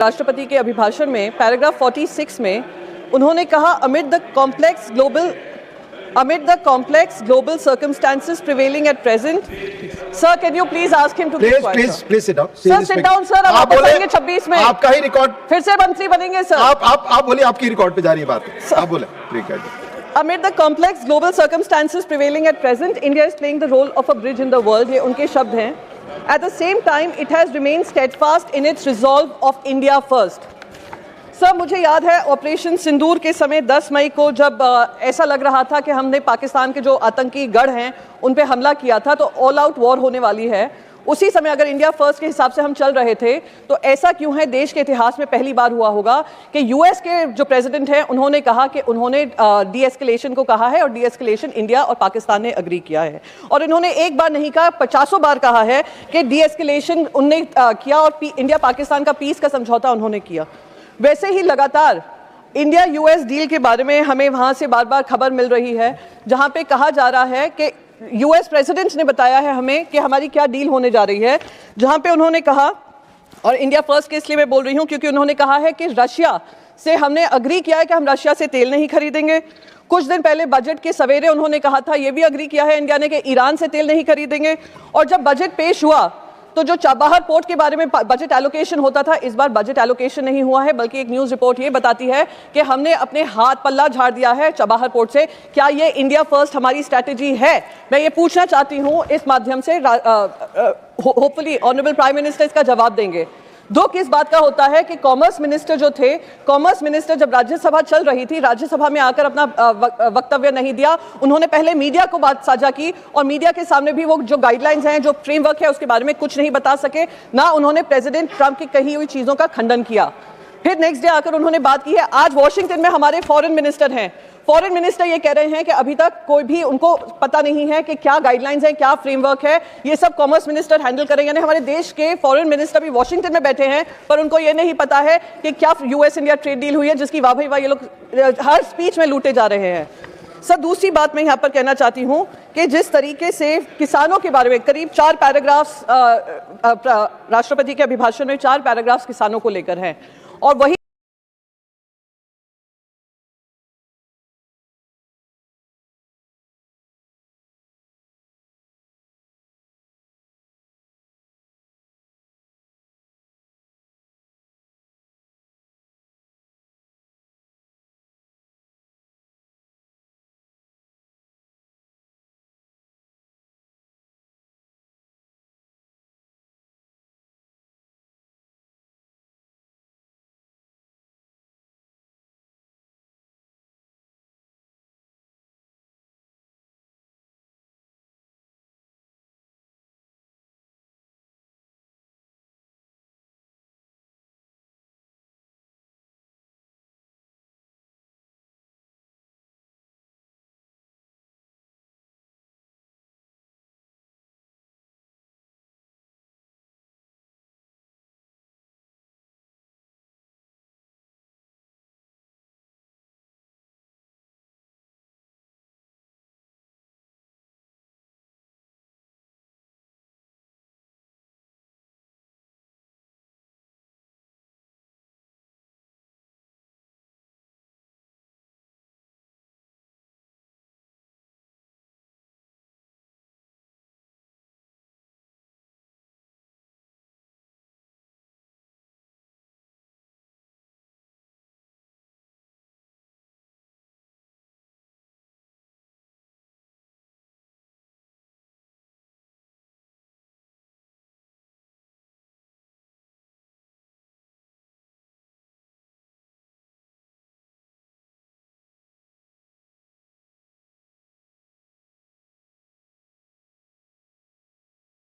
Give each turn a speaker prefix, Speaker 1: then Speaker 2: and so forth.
Speaker 1: राष्ट्रपति के अभिभाषण में पैराग्राफ 46 में उन्होंने कहा amid the complex global circumstances prevailing at present. Sir, can you please ask him to keep quiet?
Speaker 2: Please sit down.
Speaker 1: Sir, sit down, sir. आप बोलेंगे 26 में
Speaker 2: आपका ही रिकॉर्ड
Speaker 1: फिर से मंत्री बनेंगे सर।
Speaker 2: आप बोलिए, आपकी रिकॉर्ड पे जा रही है बात। आप बोले।
Speaker 1: Amid the complex global circumstances prevailing at present, India is playing the role of a bridge in the world. ये उनके शब्द हैं। At the same time, it has remained steadfast in its resolve of India first. Sir, मुझे याद है operation सिंदूर के समय 10 मई को जब ऐसा लग रहा था कि हमने पाकिस्तान के जो आतंकी गढ़ हैं उन पे हमला किया था, तो ऑल आउट वॉर होने वाली है। उसी समय अगर इंडिया फर्स्ट के हिसाब से हम चल रहे थे तो ऐसा क्यों है, देश के इतिहास में पहली बार हुआ होगा कि यूएस के जो प्रेसिडेंट हैं उन्होंने कहा कि उन्होंने डी एस्केलेशन को कहा है और डी एस्केलेशन इंडिया और पाकिस्तान ने अग्री किया है। और इन्होंने एक बार नहीं कहा, 50 बार कहा है कि डी एस्केलेशन उनने किया और इंडिया पाकिस्तान का पीस का समझौता उन्होंने किया। वैसे ही लगातार इंडिया यूएस डील के बारे में हमें वहाँ से बार बार खबर मिल रही है, जहाँ पे कहा जा रहा है कि यूएस प्रेसिडेंट ने बताया है हमें कि हमारी क्या डील होने जा रही है, जहाँ पे उन्होंने कहा, और इंडिया फर्स्ट के इसलिए मैं बोल रही हूँ क्योंकि उन्होंने कहा है कि रशिया से हमने अग्री किया है कि हम रशिया से तेल नहीं खरीदेंगे। कुछ दिन पहले बजट के सवेरे उन्होंने कहा था, ये भी अग्री किया है इंडिया ने कि ईरान से तेल नहीं खरीदेंगे। और जब बजट पेश हुआ तो जो चाबहार पोर्ट के बारे में बजट एलोकेशन होता था, इस बार बजट एलोकेशन नहीं हुआ है, बल्कि एक न्यूज़ रिपोर्ट ये बताती है कि हमने अपने हाथ पल्ला झाड़ दिया है चाबहार पोर्ट से। क्या ये इंडिया फर्स्ट हमारी स्ट्रैटेजी है? मैं ये पूछना चाहती हूँ इस माध्यम से, होपफुली ऑनरेबल प्राइम मिनिस्टर इसका जवाब देंगे। दुख इस बात का होता है कि कॉमर्स मिनिस्टर जो थे, कॉमर्स मिनिस्टर जब राज्यसभा चल रही थी, राज्यसभा में आकर अपना वक्तव्य नहीं दिया। उन्होंने पहले मीडिया को बात साझा की और मीडिया के सामने भी वो जो गाइडलाइंस हैं, जो फ्रेमवर्क है, उसके बारे में कुछ नहीं बता सके। ना उन्होंने प्रेसिडेंट ट्रंप की कही हुई चीज़ों का खंडन किया। फिर नेक्स्ट डे आकर उन्होंने बात की है। आज वॉशिंगटन में हमारे फॉरेन मिनिस्टर हैं, फॉरेन मिनिस्टर ये कह रहे हैं कि अभी तक कोई भी उनको पता नहीं है कि क्या गाइडलाइंस हैं, क्या फ्रेमवर्क है, ये सब कॉमर्स मिनिस्टर हैंडल करेंगे। यानी हमारे देश के फॉरेन मिनिस्टर भी वॉशिंगटन में बैठे हैं, पर उनको ये नहीं पता है कि क्या यूएस इंडिया ट्रेड डील हुई है, जिसकी वाह भाई वाह ये लोग हर स्पीच में लूटे जा रहे हैं। सर, दूसरी बात मैं यहाँ पर कहना चाहती हूँ कि जिस तरीके से किसानों के बारे में करीब 4 पैराग्राफ्स राष्ट्रपति के अभिभाषण में 4 पैराग्राफ्स किसानों को लेकर हैं, और वही